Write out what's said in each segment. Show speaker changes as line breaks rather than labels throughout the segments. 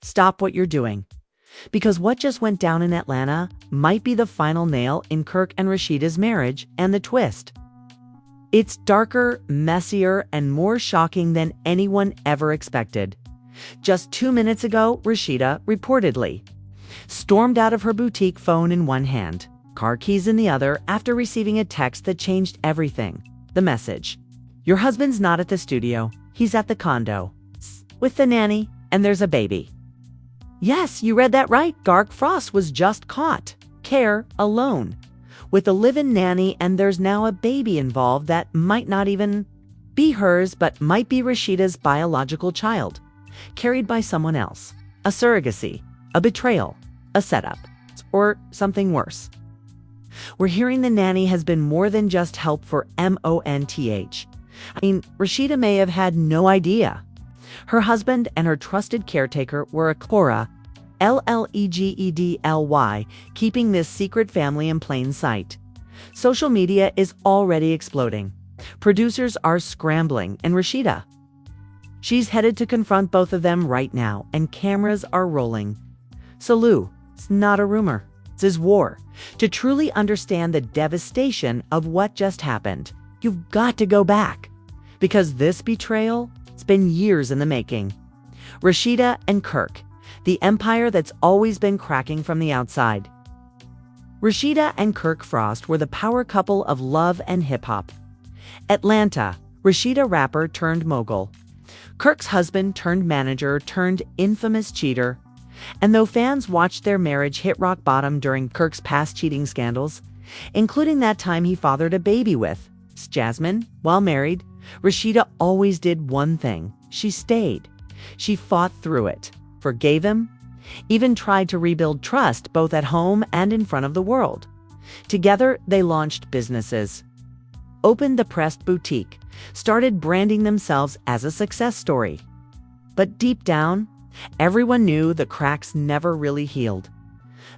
stop what you're doing. Because what just went down in Atlanta might be the final nail in Kirk and Rasheeda's marriage, and the twist. It's darker, messier, and more shocking than anyone ever expected. Just 2 minutes ago, Rasheeda, reportedly, stormed out of her boutique, phone in one hand, car keys in the other, after receiving a text that changed everything. The message: "Your husband's not at the studio. He's at the condo with the nanny, and there's a baby." Yes, you read that right. Kirk Frost was just caught. Care alone. With a live-in nanny, and there's now a baby involved that might not even be hers, but might be Rasheeda's biological child, carried by someone else. A surrogacy, a betrayal, a setup, or something worse. We're hearing the nanny has been more than just help for Month. Rasheeda may have had no idea. Her husband and her trusted caretaker were a Cora, Legedly, keeping this secret family in plain sight. Social media is already exploding. Producers are scrambling, and Rasheeda, she's headed to confront both of them right now, and cameras are rolling. So Lou, it's not a rumor. It's his war. To truly understand the devastation of what just happened, you've got to go back. Because this betrayal, it's been years in the making. Rasheeda and Kirk, the empire that's always been cracking from the outside. Rasheeda and Kirk Frost were the power couple of love and hip-hop. Atlanta, Rasheeda rapper turned mogul. Kirk's husband turned manager turned infamous cheater. And though fans watched their marriage hit rock bottom during Kirk's past cheating scandals, including that time he fathered a baby with Jasmine while married, Rasheeda always did one thing. She stayed. She fought through it, forgave him, even tried to rebuild trust both at home and in front of the world. Together, they launched businesses, opened the Pressed Boutique, started branding themselves as a success story. But deep down, everyone knew the cracks never really healed.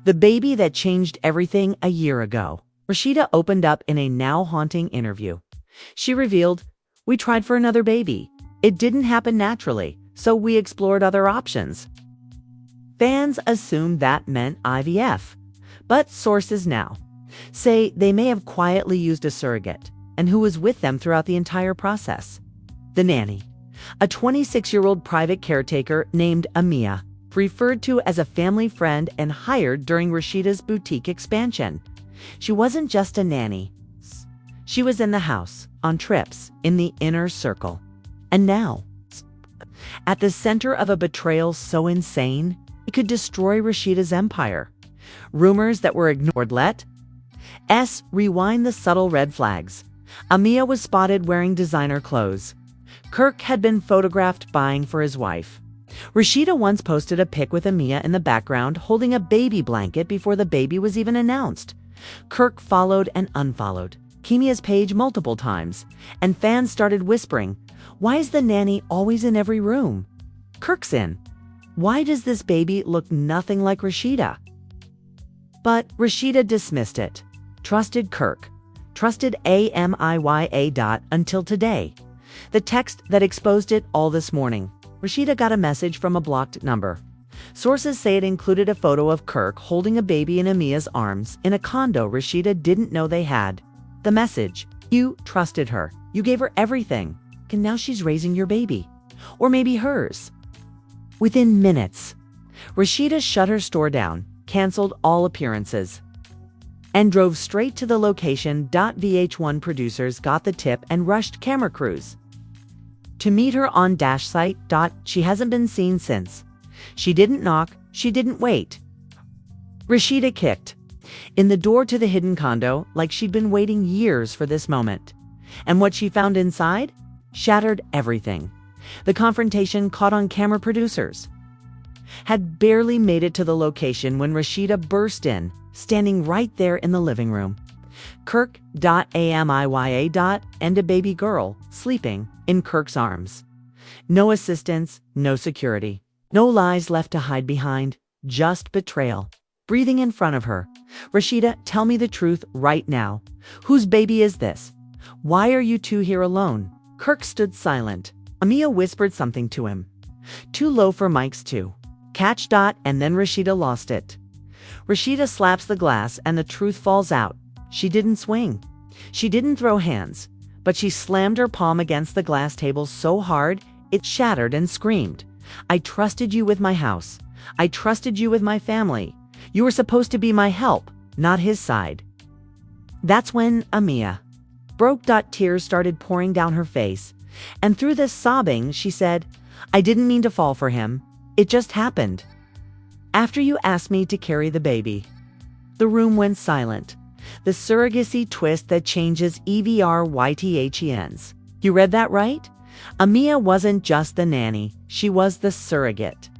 The baby that changed everything a year ago. Rasheeda opened up in a now haunting interview. She revealed, "We tried for another baby. It didn't happen naturally, so we explored other options." Fans assumed that meant IVF, but sources now say they may have quietly used a surrogate, and who was with them throughout the entire process. The nanny, a 26-year-old private caretaker named Amia, referred to as a family friend and hired during Rasheeda's boutique expansion. She wasn't just a nanny. She was in the house, on trips, in the inner circle. And now, at the center of a betrayal so insane, it could destroy Rasheeda's empire. Rumors that were ignored. Let's rewind the subtle red flags. Amia was spotted wearing designer clothes. Kirk had been photographed buying for his wife. Rasheeda once posted a pic with Amia in the background holding a baby blanket before the baby was even announced. Kirk followed and unfollowed Kimia's page multiple times, and fans started whispering, "Why is the nanny always in every room? Kirk's in. Why does this baby look nothing like Rasheeda?" But Rasheeda dismissed it. Trusted Kirk. Trusted Amia. Until today. The text that exposed it all this morning. Rasheeda got a message from a blocked number. Sources say it included a photo of Kirk holding a baby in Amia's arms in a condo Rasheeda didn't know they had. The message: "You trusted her. You gave her everything. And now she's raising your baby. Or maybe hers." Within minutes, Rasheeda shut her store down, canceled all appearances, and drove straight to the location. VH1 producers got the tip and rushed camera crews to meet her on dash site. She hasn't been seen since. She didn't knock. She didn't wait. Rasheeda kicked in the door to the hidden condo like she'd been waiting years for this moment. And what she found inside shattered everything. The confrontation caught on camera. Producers had barely made it to the location when Rasheeda burst in, standing right there in the living room. Kirk. Amia. And a baby girl sleeping in Kirk's arms. No assistance, no security, no lies left to hide behind, just betrayal. Breathing in front of her. "Rasheeda, tell me the truth right now. Whose baby is this? Why are you two here alone?" Kirk stood silent. Amia whispered something to him. Too low for mics too. Catch dot, and then Rasheeda lost it. Rasheeda slaps the glass and the truth falls out. She didn't swing. She didn't throw hands, but she slammed her palm against the glass table so hard it shattered and screamed, "I trusted you with my house. I trusted you with my family. You were supposed to be my help, not his side." That's when Amia broke. Tears started pouring down her face, and through this sobbing, she said, "I didn't mean to fall for him. It just happened. After you asked me to carry the baby." The room went silent. The surrogacy twist that changes EVRYTHENs. You read that right? Amia wasn't just the nanny, she was the surrogate.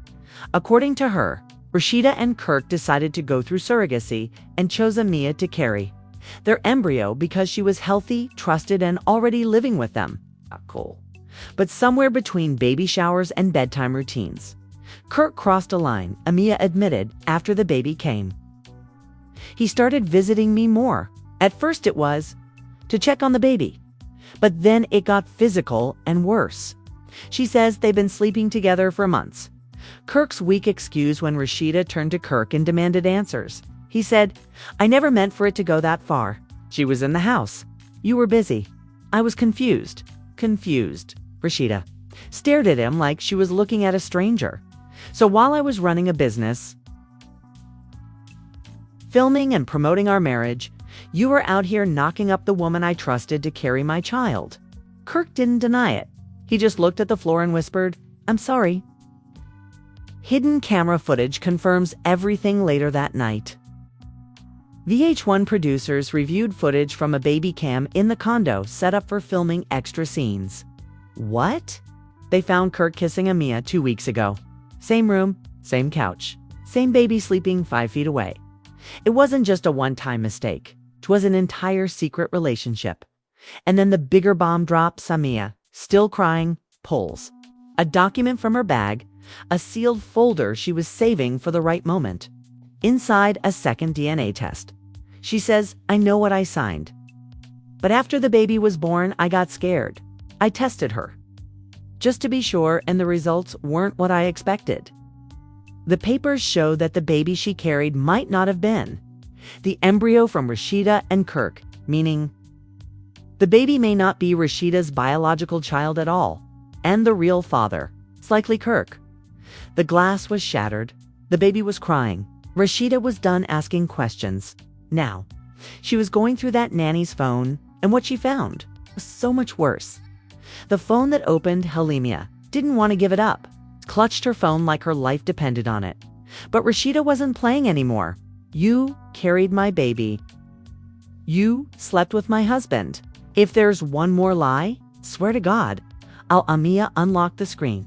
According to her, Rasheeda and Kirk decided to go through surrogacy and chose Amia to carry their embryo because she was healthy, trusted, and already living with them. Cool. But somewhere between baby showers and bedtime routines, Kirk crossed a line, Amia admitted, after the baby came. "He started visiting me more. At first it was to check on the baby, but then it got physical and worse." She says they've been sleeping together for months. Kirk's weak excuse when Rasheeda turned to Kirk and demanded answers. He said, "I never meant for it to go that far. She was in the house. You were busy. I was confused." Confused. Rasheeda stared at him like she was looking at a stranger. "So while I was running a business, filming and promoting our marriage, you were out here knocking up the woman I trusted to carry my child." Kirk didn't deny it. He just looked at the floor and whispered, "I'm sorry." Hidden camera footage confirms everything later that night. VH1 producers reviewed footage from a baby cam in the condo set up for filming extra scenes. What? They found Kirk kissing Amia 2 weeks ago. Same room, same couch, same baby sleeping 5 feet away. It wasn't just a one-time mistake. It was an entire secret relationship. And then the bigger bomb drops. Amia, still crying, pulls a document from her bag, a sealed folder she was saving for the right moment. Inside, a second DNA test. She says, "I know what I signed. But after the baby was born, I got scared. I tested her, just to be sure, and the results weren't what I expected." The papers show that the baby she carried might not have been the embryo from Rasheeda and Kirk, meaning the baby may not be Rasheeda's biological child at all, and the real father is likely Kirk. The glass was shattered. The baby was crying. Rasheeda was done asking questions. Now, she was going through that nanny's phone, and what she found was so much worse. The phone that opened Halimia didn't want to give it up, clutched her phone like her life depended on it. But Rasheeda wasn't playing anymore. "You carried my baby. You slept with my husband. If there's one more lie, swear to God." Amia unlocked the screen.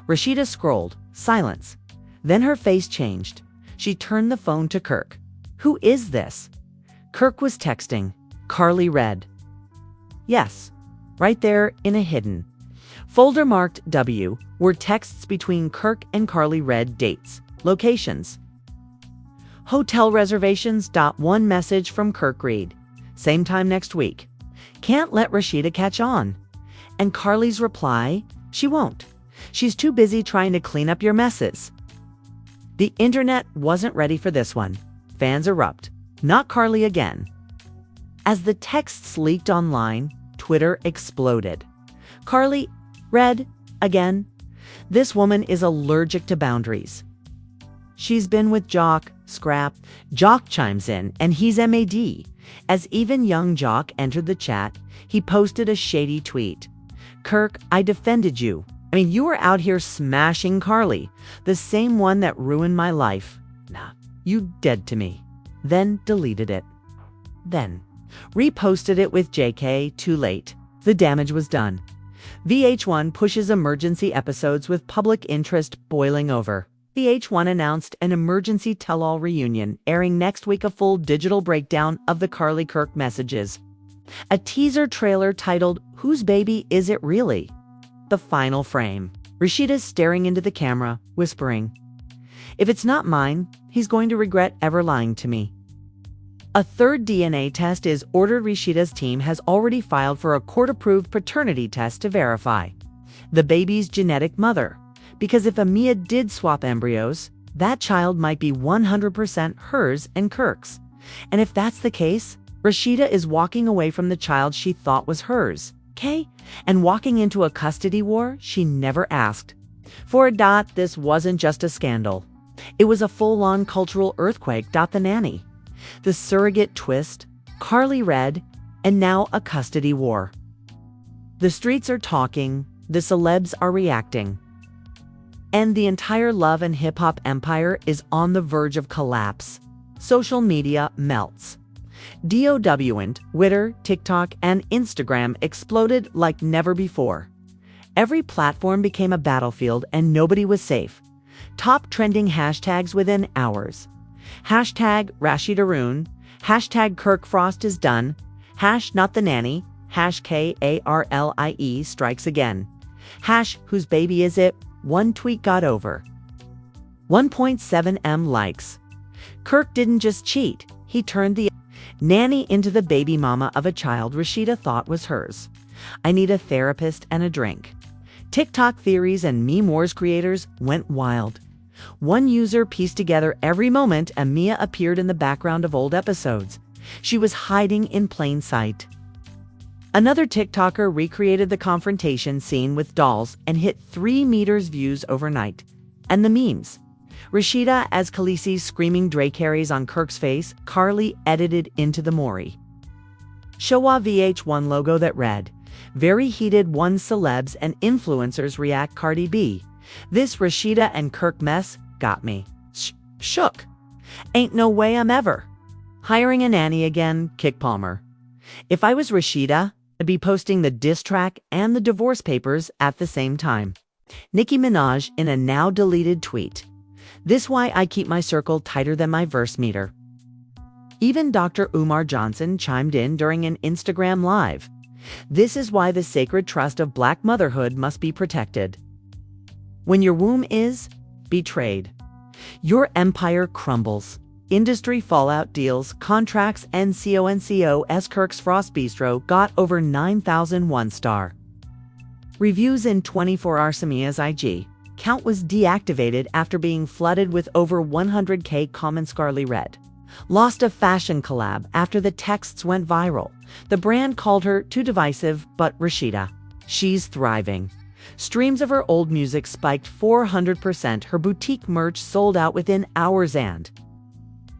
Rasheeda scrolled. Silence. Then her face changed. She turned the phone to Kirk. "Who is this?" Kirk was texting. Carly read. Yes, right there in a hidden folder marked W were texts between Kirk and Carly. Read dates, locations, hotel reservations. One message from Kirk read, "Same time next week. Can't let Rasheeda catch on." And Carly's reply, "She won't. She's too busy trying to clean up your messes." The internet wasn't ready for this one. Fans erupt. Not Carly again. As the texts leaked online, Twitter exploded. Carly read again. "This woman is allergic to boundaries. She's been with Jock, scrap." Jock chimes in, and he's MAD. As even young Jock entered the chat, he posted a shady tweet. "Kirk, I defended you. You were out here smashing Carly, the same one that ruined my life. Nah, you dead to me." Then deleted it. Then reposted it with JK, too late. The damage was done. VH1 pushes emergency episodes with public interest boiling over. VH1 announced an emergency tell-all reunion, airing next week a full digital breakdown of the Carly Kirk messages. A teaser trailer titled, "Whose Baby Is It Really?" The final frame. Rasheeda's staring into the camera, whispering, "If it's not mine, he's going to regret ever lying to me." A third DNA test is ordered. Rasheeda's team has already filed for a court-approved paternity test to verify the baby's genetic mother. Because if Amia did swap embryos, that child might be 100% hers and Kirk's. And if that's the case, Rasheeda is walking away from the child she thought was hers, okay? And walking into a custody war she never asked. For a dot, this wasn't just a scandal. It was a full-on cultural earthquake. The Nanny, the surrogate twist, Carly Red, and now a custody war. The streets are talking, the celebs are reacting. And the entire love and hip-hop empire is on the verge of collapse. Social media melts. DOW, Twitter, TikTok, and Instagram exploded like never before. Every platform became a battlefield and nobody was safe. Top trending hashtags within hours. Hashtag Rasheeda, hashtag Kirk Frost is done, hash not the nanny, hash KARLIE strikes again, hash whose baby is it, one tweet got over 1.7 M likes. Kirk didn't just cheat, he turned the nanny into the baby mama of a child Rasheeda thought was hers. I need a therapist and a drink. TikTok theories and meme wars creators went wild. One user pieced together every moment Amia appeared in the background of old episodes. She was hiding in plain sight. Another TikToker recreated the confrontation scene with dolls and hit 3 meters views overnight. And the memes. Rasheeda as Khaleesi's screaming Dre carries on Kirk's face, Carly edited into the Maury. Showa VH1 logo that read, very heated one celebs and influencers react Cardi B. This Rasheeda and Kirk mess got me shook. Ain't no way I'm ever hiring a nanny again, Kick Palmer. If I was Rasheeda, I'd be posting the diss track and the divorce papers at the same time. Nicki Minaj in a now deleted tweet. This why I keep my circle tighter than my verse meter. Even Dr. Umar Johnson chimed in during an Instagram live. This is why the sacred trust of Black motherhood must be protected. When your womb is betrayed, your empire crumbles. Industry fallout deals, contracts, and CONCO as Kirk's Frost Bistro got over 9,000 one-star reviews in 24 hours. Amia's IG count was deactivated after being flooded with over 100K comments. Carly Red lost a fashion collab after the texts went viral. The brand called her too divisive, but Rasheeda, she's thriving. Streams of her old music spiked 400%. Her boutique merch sold out within hours and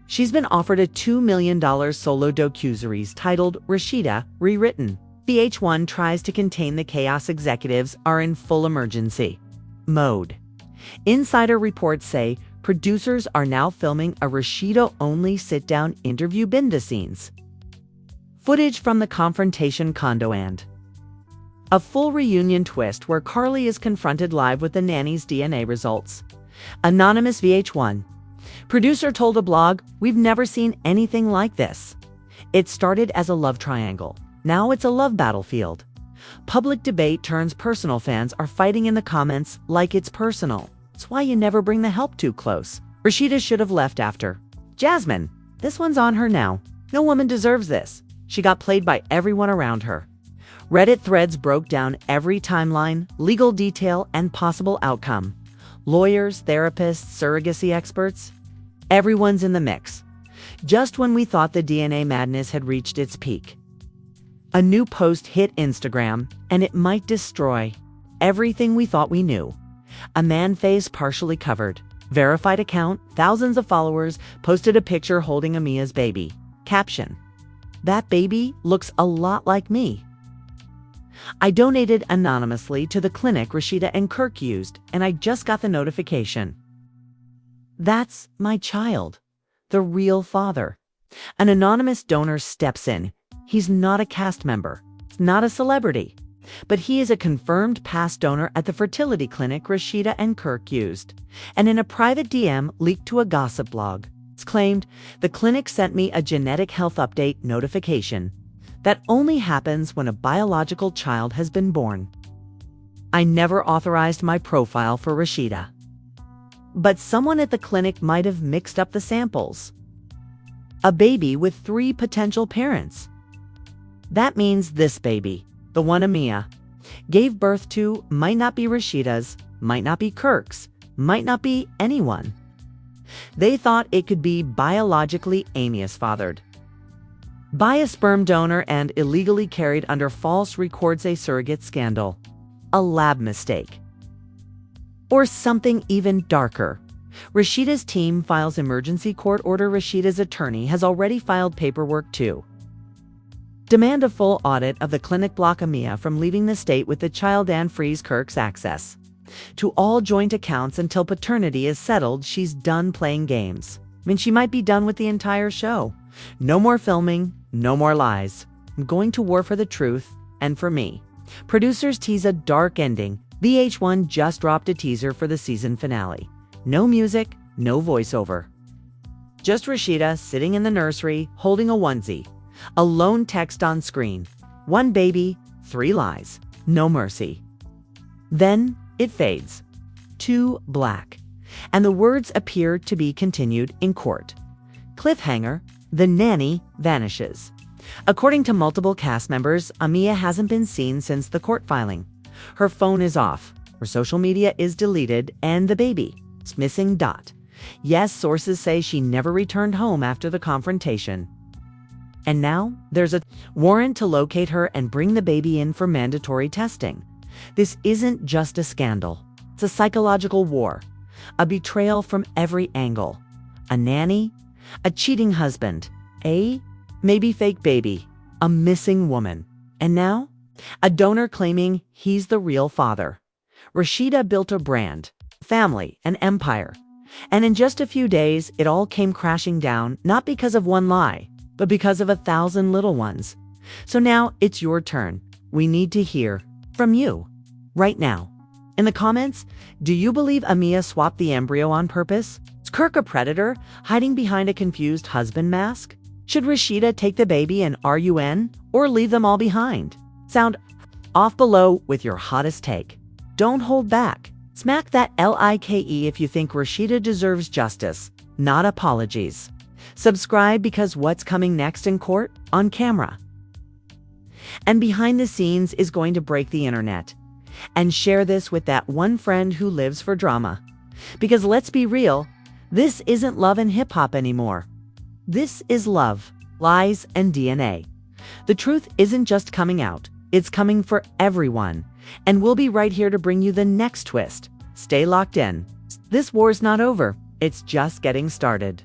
she's been offered a $2 million solo docuseries titled Rasheeda, Rewritten. VH1 tries to contain the chaos. Executives are in full emergency mode. Insider reports say producers are now filming a Rasheeda-only sit-down interview behind the scenes. Footage from the confrontation condo and a full reunion twist where Carly is confronted live with the nanny's DNA results. Anonymous VH1 producer told a blog, "We've never seen anything like this. It started as a love triangle. Now it's a love battlefield. Public debate turns personal. Fans are fighting in the comments like it's personal. It's why you never bring the help too close. Rasheeda should have left after. Jasmine, this one's on her now. No woman deserves this. She got played by everyone around her." Reddit threads broke down every timeline, legal detail, and possible outcome. Lawyers, therapists, surrogacy experts, everyone's in the mix. Just when we thought the DNA madness had reached its peak, a new post hit Instagram, and it might destroy everything we thought we knew. A man face partially covered, verified account, thousands of followers, posted a picture holding Amia's baby. Caption: "That baby looks a lot like me. I donated anonymously to the clinic Rasheeda and Kirk used, and I just got the notification. That's my child, the real father." An anonymous donor steps in. He's not a cast member, not a celebrity, but he is a confirmed past donor at the fertility clinic Rasheeda and Kirk used. And in a private DM leaked to a gossip blog, it's claimed, "The clinic sent me a genetic health update notification. That only happens when a biological child has been born. I never authorized my profile for Rasheeda. But someone at the clinic might have mixed up the samples. A baby with 3 potential parents. That means this baby, the one Amia gave birth to, might not be Rasheeda's, might not be Kirk's, might not be anyone. They thought it could be biologically Amy's fathered by a sperm donor and illegally carried under false records, a surrogate scandal, a lab mistake, or something even darker. Rasheeda's team files emergency court order. Rasheeda's attorney has already filed paperwork to demand a full audit of the clinic, block Amia from leaving the state with the child, and freeze Kirk's access to all joint accounts until paternity is settled. She's done playing games. I mean, she might be done with the entire show. No more filming, no more lies. I'm going to war for the truth and for me. Producers tease a dark ending. VH1 just dropped a teaser for the season finale. No music, no voiceover. Just Rasheeda sitting in the nursery, holding a onesie. A lone text on screen. 1 baby, 3 lies. No mercy. Then it fades to black, and the words appear to be continued in court. Cliffhanger, the nanny vanishes. According to multiple cast members, Amia hasn't been seen since the court filing. Her phone is off, her social media is deleted, and the baby is missing. Yes, sources say she never returned home after the confrontation. And now there's a warrant to locate her and bring the baby in for mandatory testing. This isn't just a scandal. It's a psychological war, a betrayal from every angle. A nanny, a cheating husband, a maybe fake baby, a missing woman. And now, a donor claiming he's the real father. Rasheeda built a brand, family, an empire. And in just a few days, it all came crashing down, not because of one lie, but because of 1,000 little ones. So now it's your turn. We need to hear from you right now. In the comments, do you believe Amia swapped the embryo on purpose? Is Kirk a predator hiding behind a confused husband mask? Should Rasheeda take the baby and RUN or leave them all behind? Sound off below with your hottest take. Don't hold back. Smack that like if you think Rasheeda deserves justice, not apologies. Subscribe, because what's coming next in court, on camera, and behind the scenes is going to break the internet. And share this with that one friend who lives for drama. Because let's be real, this isn't love and hip hop anymore. This is love, lies, and DNA. The truth isn't just coming out, it's coming for everyone. And we'll be right here to bring you the next twist. Stay locked in. This war's not over, it's just getting started.